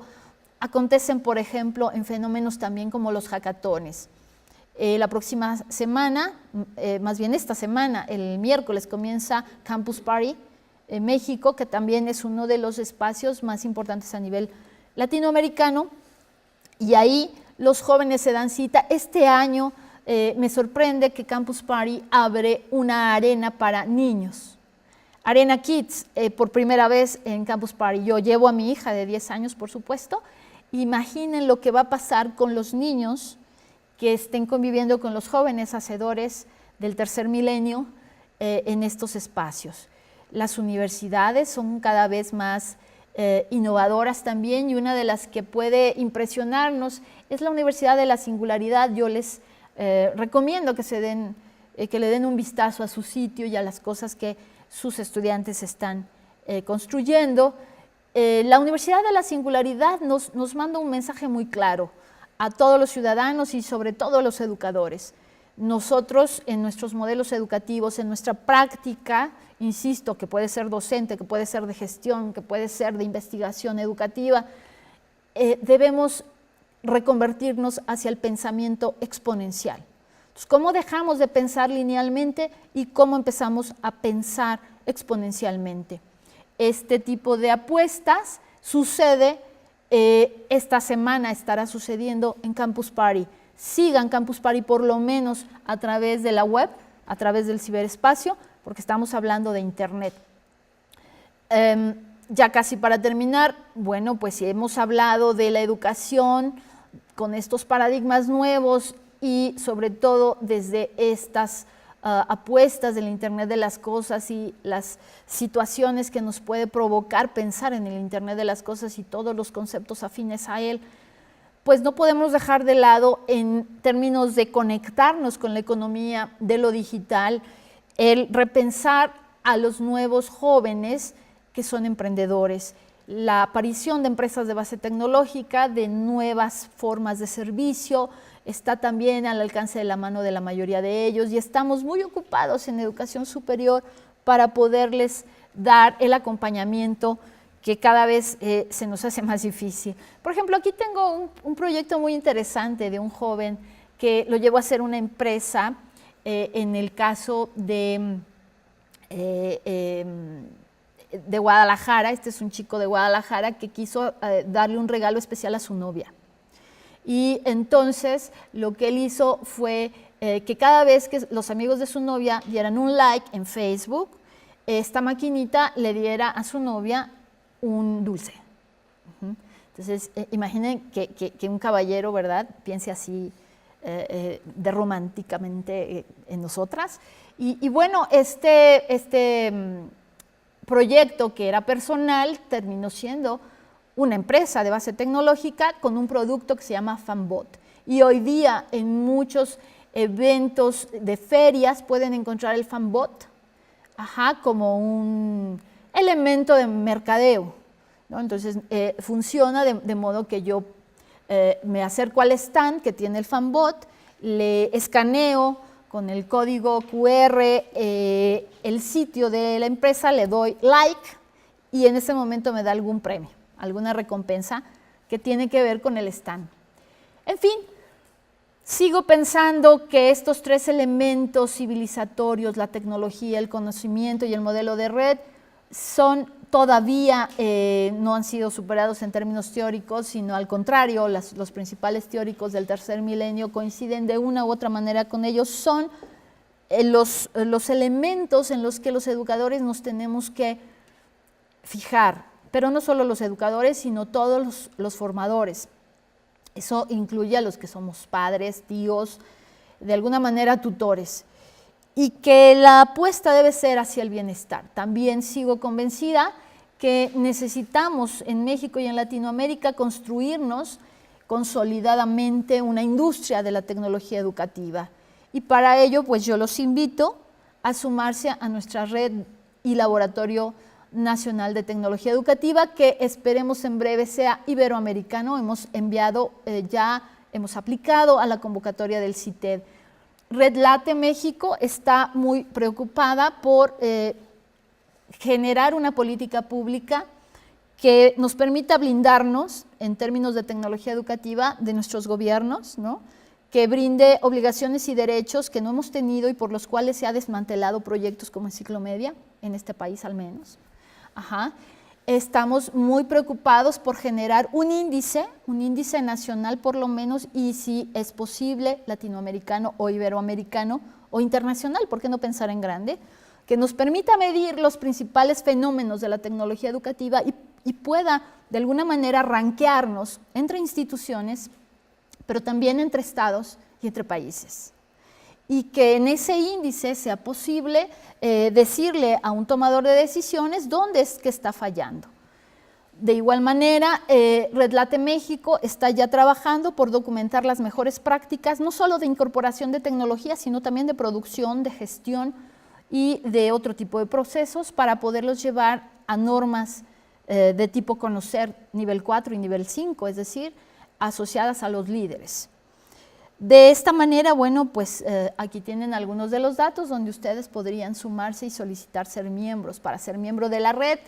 acontecen, por ejemplo, en fenómenos también como los hackatones. La próxima semana, más bien esta semana, el miércoles, comienza Campus Party en México, que también es uno de los espacios más importantes a nivel latinoamericano, y ahí los jóvenes se dan cita. Este año me sorprende que Campus Party abre una arena para niños. Arena Kids, por primera vez en Campus Party. Yo llevo a mi hija de 10 años, por supuesto. Imaginen lo que va a pasar con los niños que estén conviviendo con los jóvenes hacedores del tercer milenio en estos espacios. Las universidades son cada vez más innovadoras también, y una de las que puede impresionarnos es la Universidad de la Singularidad. Yo les recomiendo que le den un vistazo a su sitio y a las cosas que sus estudiantes están construyendo. La Universidad de la Singularidad nos manda un mensaje muy claro a todos los ciudadanos y sobre todo a los educadores. Nosotros en nuestros modelos educativos, en nuestra práctica, insisto, que puede ser docente, que puede ser de gestión, que puede ser de investigación educativa, debemos reconvertirnos hacia el pensamiento exponencial. Entonces, ¿cómo dejamos de pensar linealmente y cómo empezamos a pensar exponencialmente? Este tipo de apuestas sucede, esta semana estará sucediendo en Campus Party. Sigan Campus Party por lo menos a través de la web, a través del ciberespacio, porque estamos hablando de Internet. Ya casi para terminar, bueno, pues si hemos hablado de la educación con estos paradigmas nuevos y sobre todo desde estas apuestas del Internet de las cosas y las situaciones que nos puede provocar pensar en el Internet de las cosas y todos los conceptos afines a él, pues no podemos dejar de lado en términos de conectarnos con la economía de lo digital, el repensar a los nuevos jóvenes que son emprendedores, la aparición de empresas de base tecnológica, de nuevas formas de servicio, está también al alcance de la mano de la mayoría de ellos, y estamos muy ocupados en educación superior para poderles dar el acompañamiento que cada vez se nos hace más difícil. Por ejemplo, aquí tengo un proyecto muy interesante de un joven que lo llevó a hacer una empresa, en el caso de Guadalajara. Este es un chico de Guadalajara que quiso darle un regalo especial a su novia. Y entonces lo que él hizo fue que cada vez que los amigos de su novia dieran un like en Facebook, esta maquinita le diera a su novia un dulce. Entonces, imaginen que un caballero, ¿verdad?, piense así de románticamente en nosotras. Y bueno, este proyecto que era personal terminó siendo una empresa de base tecnológica con un producto que se llama Fanbot. Y hoy día en muchos eventos de ferias pueden encontrar el Fanbot como un elemento de mercadeo, ¿no? Entonces funciona de modo que yo me acerco al stand que tiene el Fanbot, le escaneo con el código QR el sitio de la empresa, le doy like y en ese momento me da algún premio, alguna recompensa que tiene que ver con el stand. En fin, sigo pensando que estos tres elementos civilizatorios, la tecnología, el conocimiento y el modelo de red, son todavía, no han sido superados en términos teóricos, sino al contrario, los principales teóricos del tercer milenio coinciden de una u otra manera con ellos. Son los elementos en los que los educadores nos tenemos que fijar, pero no solo los educadores, sino todos los formadores. Eso incluye a los que somos padres, tíos, de alguna manera tutores. Y que la apuesta debe ser hacia el bienestar. También sigo convencida que necesitamos en México y en Latinoamérica construirnos consolidadamente una industria de la tecnología educativa. Y para ello, pues yo los invito a sumarse a nuestra red y laboratorio nacional de tecnología educativa, que esperemos en breve sea iberoamericano. Hemos enviado, hemos aplicado a la convocatoria del CITED. Red Late México está muy preocupada por generar una política pública que nos permita blindarnos en términos de tecnología educativa de nuestros gobiernos, ¿no?, que brinde obligaciones y derechos que no hemos tenido y por los cuales se ha desmantelado proyectos como Enciclomedia, en este país al menos. Estamos muy preocupados por generar un índice nacional por lo menos, y si es posible latinoamericano o iberoamericano o internacional, ¿por qué no pensar en grande?, que nos permita medir los principales fenómenos de la tecnología educativa y pueda de alguna manera rankearnos entre instituciones, pero también entre estados y entre países. Y que en ese índice sea posible decirle a un tomador de decisiones dónde es que está fallando. De igual manera, Redlate México está ya trabajando por documentar las mejores prácticas, no solo de incorporación de tecnología, sino también de producción, de gestión y de otro tipo de procesos para poderlos llevar a normas de tipo conocer nivel 4 y nivel 5, es decir, asociadas a los líderes. De esta manera, bueno, pues aquí tienen algunos de los datos donde ustedes podrían sumarse y solicitar ser miembros. Para ser miembro de la red,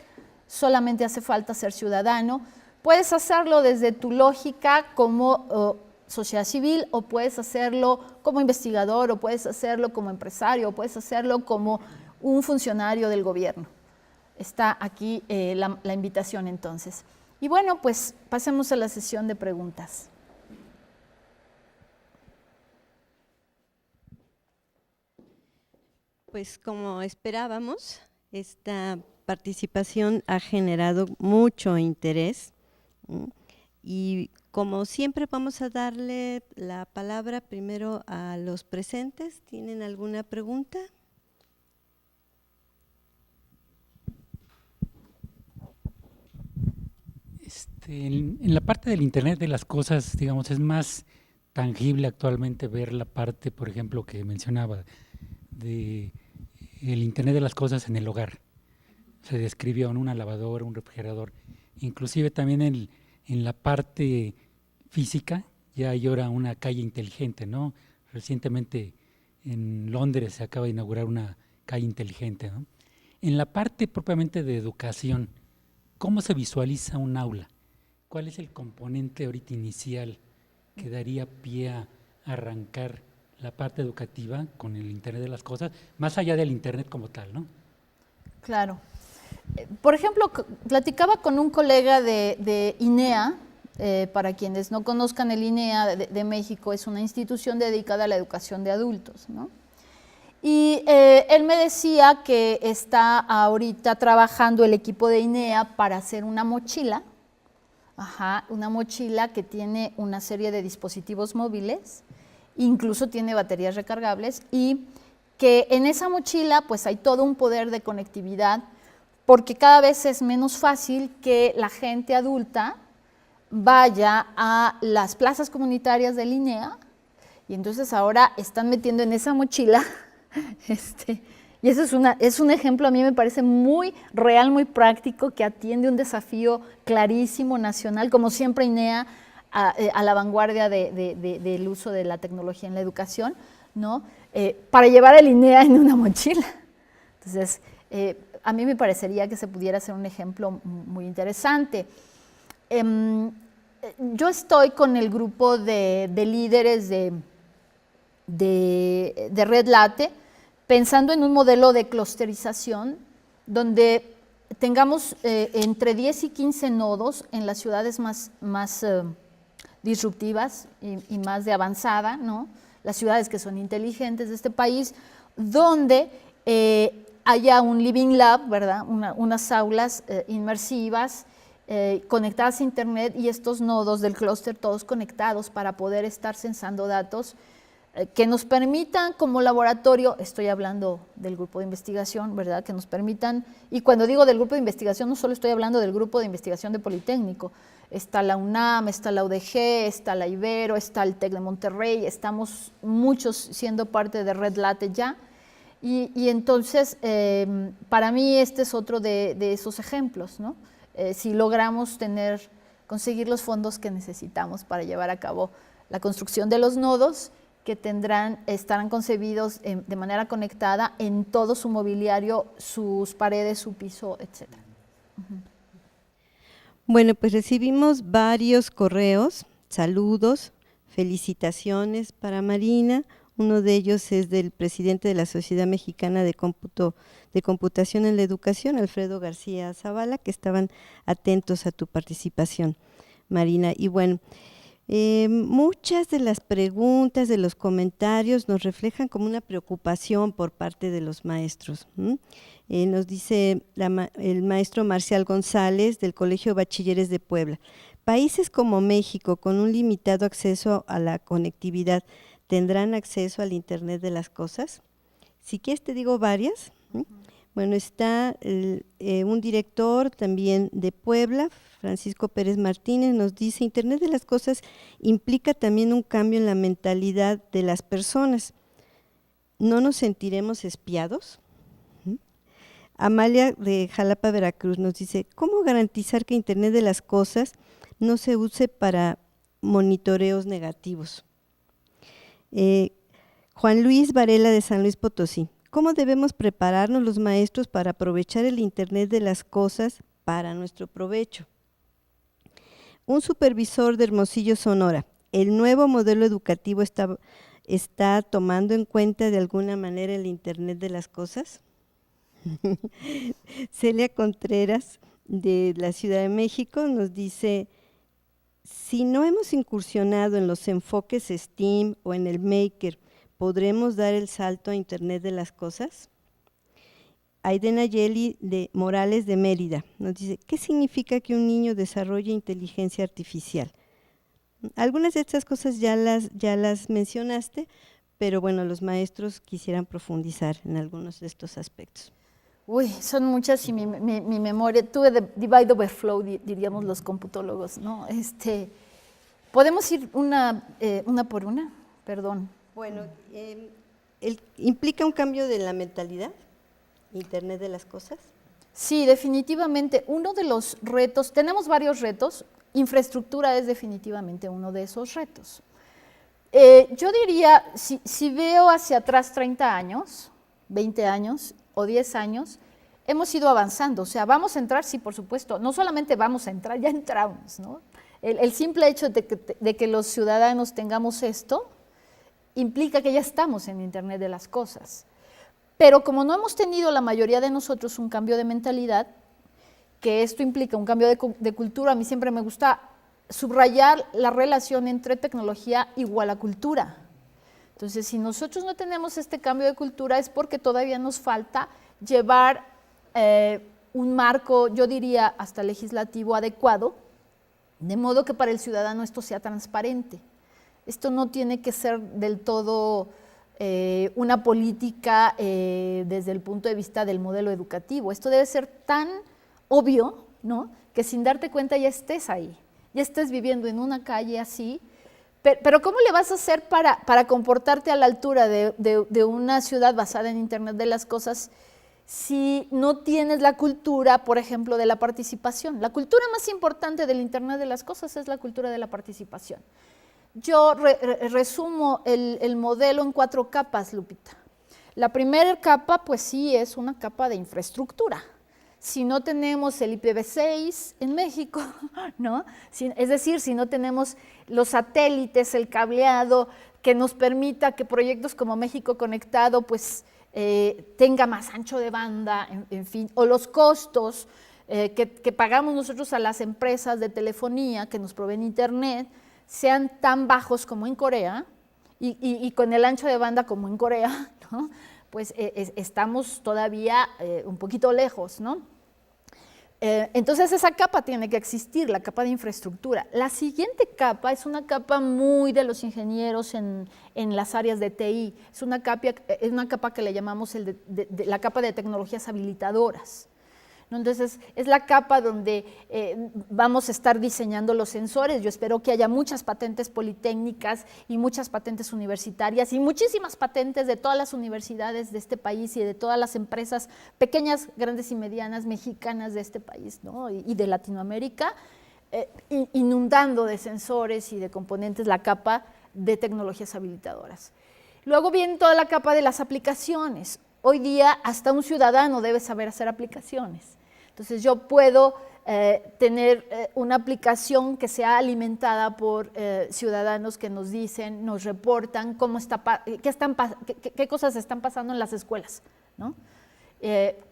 solamente hace falta ser ciudadano. Puedes hacerlo desde tu lógica como sociedad civil, o puedes hacerlo como investigador, o puedes hacerlo como empresario, o puedes hacerlo como un funcionario del gobierno. Está aquí la invitación entonces. Y bueno, pues pasemos a la sesión de preguntas. Pues como esperábamos, esta participación ha generado mucho interés y como siempre vamos a darle la palabra primero a los presentes. ¿Tienen alguna pregunta? En la parte del Internet de las cosas, digamos, es más tangible actualmente ver la parte, por ejemplo, que mencionaba, de el Internet de las cosas en el hogar. Se describió en una lavadora, un refrigerador, inclusive también en la parte física, ya hay ahora una calle inteligente, ¿no? Recientemente en Londres se acaba de inaugurar una calle inteligente, ¿no? En la parte propiamente de educación, ¿cómo se visualiza un aula? ¿Cuál es el componente ahorita inicial que daría pie a arrancar la parte educativa con el Internet de las cosas, más allá del Internet como tal, ¿no? Claro. Por ejemplo, platicaba con un colega de INEA, para quienes no conozcan el INEA de México, es una institución dedicada a la educación de adultos, ¿no? Y él me decía que está ahorita trabajando el equipo de INEA para hacer una mochila, una mochila que tiene una serie de dispositivos móviles, incluso tiene baterías recargables, y que en esa mochila pues hay todo un poder de conectividad, porque cada vez es menos fácil que la gente adulta vaya a las plazas comunitarias de INEA, y entonces ahora están metiendo en esa mochila, y eso es un ejemplo, a mí me parece muy real, muy práctico, que atiende un desafío clarísimo nacional, como siempre INEA, a la vanguardia del uso de la tecnología en la educación, ¿no? Para llevar el INEA en una mochila. Entonces, a mí me parecería que se pudiera hacer un ejemplo muy interesante. Yo estoy con el grupo de líderes de Redlate, pensando en un modelo de clusterización donde tengamos entre 10 y 15 nodos en las ciudades más disruptivas y más de avanzada, ¿no? Las ciudades que son inteligentes de este país, donde haya un living lab, ¿verdad? Unas aulas inmersivas conectadas a internet, y estos nodos del clúster todos conectados para poder estar censando datos que nos permitan como laboratorio, estoy hablando del grupo de investigación, ¿verdad? Que nos permitan, y cuando digo del grupo de investigación no solo estoy hablando del grupo de investigación de Politécnico, está la UNAM, está la UDG, está la Ibero, está el TEC de Monterrey, estamos muchos siendo parte de Redlate ya, y entonces para mí este es otro de esos ejemplos, ¿no? Si logramos conseguir los fondos que necesitamos para llevar a cabo la construcción de los nodos, que estarán concebidos de manera conectada en todo su mobiliario, sus paredes, su piso, etc. Bueno, pues recibimos varios correos, saludos, felicitaciones para Marina. Uno de ellos es del presidente de la Sociedad Mexicana de Computación en la Educación, Alfredo García Zavala, que estaban atentos a tu participación, Marina. Y bueno, Muchas de las preguntas, de los comentarios nos reflejan como una preocupación por parte de los maestros. Nos dice el maestro Marcial González del Colegio de Bachilleres de Puebla: países como México, con un limitado acceso a la conectividad, ¿tendrán acceso al Internet de las cosas? Si quieres te digo varias. Bueno, está un director también de Puebla, Francisco Pérez Martínez, nos dice: Internet de las cosas implica también un cambio en la mentalidad de las personas. ¿No nos sentiremos espiados? Amalia de Jalapa, Veracruz, nos dice: ¿cómo garantizar que Internet de las cosas no se use para monitoreos negativos? Juan Luis Varela de San Luis Potosí: ¿cómo debemos prepararnos los maestros para aprovechar el Internet de las cosas para nuestro provecho? Un supervisor de Hermosillo, Sonora: ¿el nuevo modelo educativo está tomando en cuenta de alguna manera el Internet de las cosas? Celia Contreras de la Ciudad de México nos dice: si no hemos incursionado en los enfoques STEAM o en el Maker, ¿podremos dar el salto a Internet de las cosas? Aiden Ayeli de Morales de Mérida nos dice: ¿qué significa que un niño desarrolle inteligencia artificial? Algunas de estas cosas ya las mencionaste, pero bueno, los maestros quisieran profundizar en algunos de estos aspectos. Uy, son muchas y mi memoria, tuve de divide over flow, diríamos los computólogos, ¿no? ¿Podemos ir una por una? Perdón. Bueno, ¿implica un cambio de la mentalidad, Internet de las cosas? Sí, definitivamente. Uno de los retos, tenemos varios retos, infraestructura es definitivamente uno de esos retos. Yo diría, si veo hacia atrás 30 años, 20 años o 10 años, hemos ido avanzando. O sea, vamos a entrar, sí, por supuesto. No solamente vamos a entrar, ya entramos, ¿no? El simple hecho de que los ciudadanos tengamos esto implica que ya estamos en Internet de las cosas. Pero como no hemos tenido la mayoría de nosotros un cambio de mentalidad, que esto implica un cambio de cultura, a mí siempre me gusta subrayar la relación entre tecnología igual a cultura. Entonces, si nosotros no tenemos este cambio de cultura es porque todavía nos falta llevar un marco, yo diría, hasta legislativo adecuado, de modo que para el ciudadano esto sea transparente. Esto no tiene que ser del todo una política desde el punto de vista del modelo educativo. Esto debe ser tan obvio, ¿no?, que sin darte cuenta ya estés ahí, ya estés viviendo en una calle así. Pero ¿cómo le vas a hacer para comportarte a la altura de una ciudad basada en Internet de las cosas si no tienes la cultura, por ejemplo, de la participación? La cultura más importante del Internet de las cosas es la cultura de la participación. Yo resumo el modelo en 4 capas, Lupita. La primera capa, pues sí, es una capa de infraestructura. Si no tenemos el IPv6 en México, ¿no? Es decir, si no tenemos los satélites, el cableado que nos permita que proyectos como México Conectado pues tenga más ancho de banda, en fin, o los costos que pagamos nosotros a las empresas de telefonía que nos proveen Internet sean tan bajos como en Corea y con el ancho de banda como en Corea, ¿no?, pues estamos todavía un poquito lejos, ¿no? Entonces esa capa tiene que existir, la capa de infraestructura. La siguiente capa es una capa muy de los ingenieros en las áreas de TI, es una capa que le llamamos la capa de tecnologías habilitadoras. Entonces, es la capa donde vamos a estar diseñando los sensores. Yo espero que haya muchas patentes politécnicas y muchas patentes universitarias y muchísimas patentes de todas las universidades de este país y de todas las empresas pequeñas, grandes y medianas mexicanas de este país, ¿no?, y de Latinoamérica, inundando de sensores y de componentes la capa de tecnologías habilitadoras. Luego viene toda la capa de las aplicaciones. Hoy día hasta un ciudadano debe saber hacer aplicaciones. Entonces yo puedo tener una aplicación que sea alimentada por ciudadanos que nos dicen, nos reportan qué cosas están pasando en las escuelas, ¿no?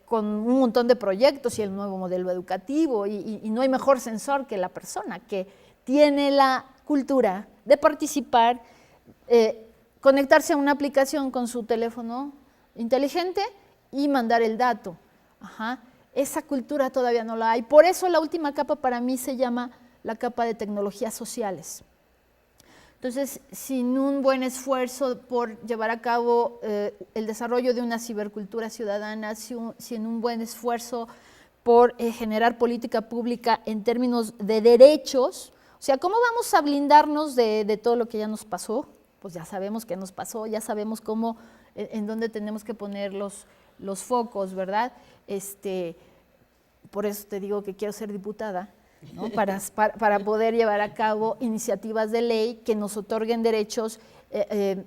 Con un montón de proyectos y el nuevo modelo educativo y no hay mejor sensor que la persona que tiene la cultura de participar, conectarse a una aplicación con su teléfono inteligente y mandar el dato. Ajá. Esa cultura todavía no la hay. Por eso la última capa para mí se llama la capa de tecnologías sociales. Entonces, sin un buen esfuerzo por llevar a cabo el desarrollo de una cibercultura ciudadana, sin un buen esfuerzo por generar política pública en términos de derechos, o sea, ¿cómo vamos a blindarnos de todo lo que ya nos pasó? Pues ya sabemos qué nos pasó, ya sabemos cómo, en dónde tenemos que poner los focos, ¿verdad? Por eso te digo que quiero ser diputada, ¿no? para poder llevar a cabo iniciativas de ley que nos otorguen derechos,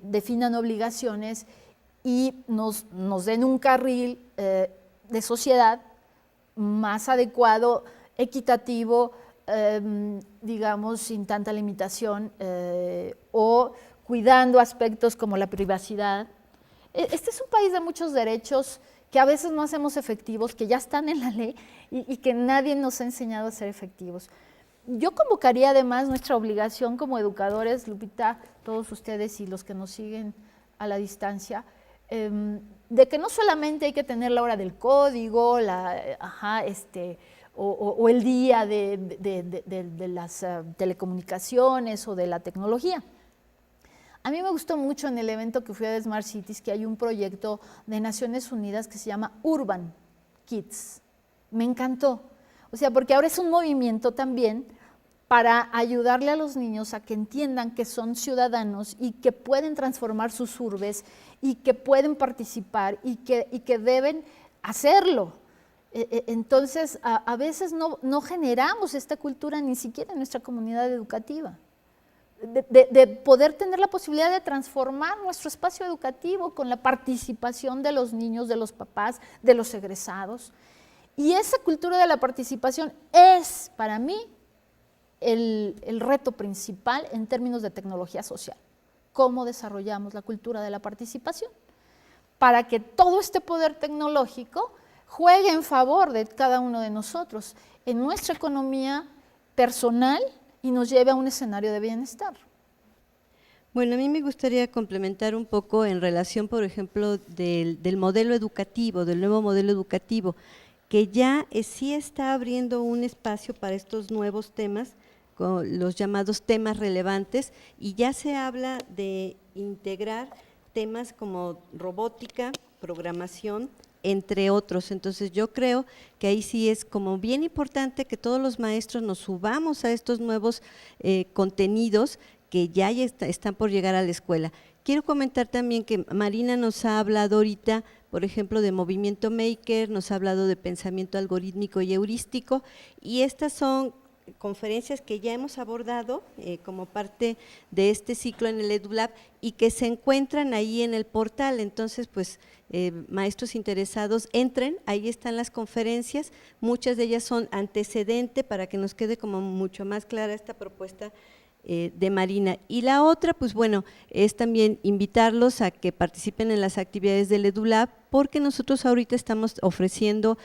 definan obligaciones y nos den un carril de sociedad más adecuado, equitativo, digamos, sin tanta limitación, o cuidando aspectos como la privacidad. Este es un país de muchos derechos que a veces no hacemos efectivos, que ya están en la ley y que nadie nos ha enseñado a ser efectivos. Yo convocaría además nuestra obligación como educadores, Lupita, todos ustedes y los que nos siguen a la distancia, de que no solamente hay que tener la hora del código, o el día de las telecomunicaciones o de la tecnología. A mí me gustó mucho en el evento que fui a Smart Cities que hay un proyecto de Naciones Unidas que se llama Urban Kids. Me encantó. O sea, porque ahora es un movimiento también para ayudarle a los niños a que entiendan que son ciudadanos y que pueden transformar sus urbes y que pueden participar y que deben hacerlo. Entonces, a veces no generamos esta cultura ni siquiera en nuestra comunidad educativa. De poder tener la posibilidad de transformar nuestro espacio educativo con la participación de los niños, de los papás, de los egresados. Y esa cultura de la participación es, para mí, el reto principal en términos de tecnología social. ¿Cómo desarrollamos la cultura de la participación? Para que todo este poder tecnológico juegue en favor de cada uno de nosotros, en nuestra economía personal, y nos lleve a un escenario de bienestar. Bueno, a mí me gustaría complementar un poco en relación, por ejemplo, del modelo educativo, del nuevo modelo educativo, que ya sí está abriendo un espacio para estos nuevos temas, con los llamados temas relevantes, y ya se habla de integrar temas como robótica, programación, entre otros. Entonces yo creo que ahí sí es como bien importante que todos los maestros nos subamos a estos nuevos contenidos que ya están por llegar a la escuela. Quiero comentar también que Marina nos ha hablado ahorita, por ejemplo, de movimiento maker, nos ha hablado de pensamiento algorítmico y heurístico, y estas son conferencias que ya hemos abordado como parte de este ciclo en el EduLab y que se encuentran ahí en el portal. Entonces, pues, maestros interesados, entren, ahí están las conferencias, muchas de ellas son antecedente para que nos quede como mucho más clara esta propuesta de Marina. Y la otra, pues bueno, es también invitarlos a que participen en las actividades del EduLab, porque nosotros ahorita estamos ofreciendo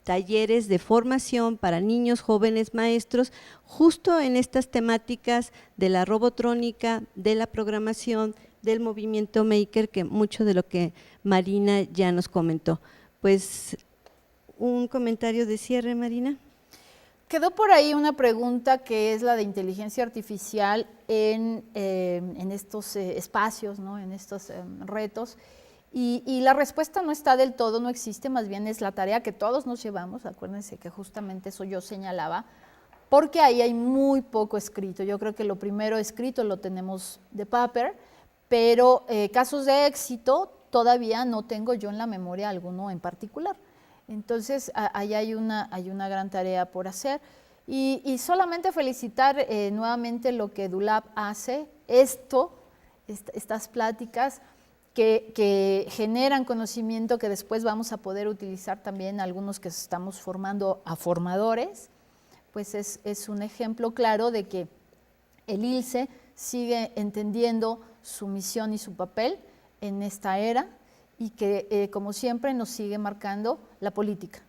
talleres de formación para niños, jóvenes, maestros, justo en estas temáticas de la robotrónica, de la programación, del movimiento maker, que mucho de lo que Marina ya nos comentó. Pues, un comentario de cierre, Marina. Quedó por ahí una pregunta que es la de inteligencia artificial en estos espacios, ¿no? En estos retos. Y la respuesta no está del todo, no existe, más bien es la tarea que todos nos llevamos. Acuérdense que justamente eso yo señalaba, porque ahí hay muy poco escrito. Yo creo que lo primero escrito lo tenemos de paper, pero casos de éxito todavía no tengo yo en la memoria alguno en particular. Entonces, ahí hay una gran tarea por hacer. Y solamente felicitar nuevamente lo que EduLab hace, estas pláticas, que generan conocimiento que después vamos a poder utilizar también algunos que estamos formando a formadores, pues es un ejemplo claro de que el ILCE sigue entendiendo su misión y su papel en esta era y que como siempre nos sigue marcando la política.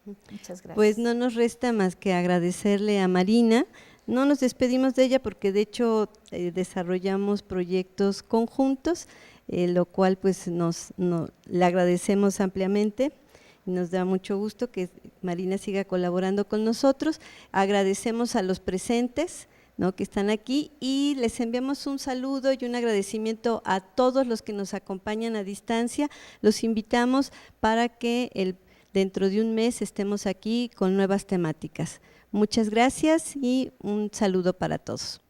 Muchas gracias. Pues no nos resta más que agradecerle a Marina No nos despedimos de ella porque de hecho desarrollamos proyectos conjuntos, lo cual pues le agradecemos ampliamente. Nos da mucho gusto que Marina siga colaborando con nosotros. Agradecemos a los presentes, ¿no?, que están aquí, y les enviamos un saludo y un agradecimiento a todos los que nos acompañan a distancia. Los invitamos para que dentro de un mes estemos aquí con nuevas temáticas. Muchas gracias y un saludo para todos.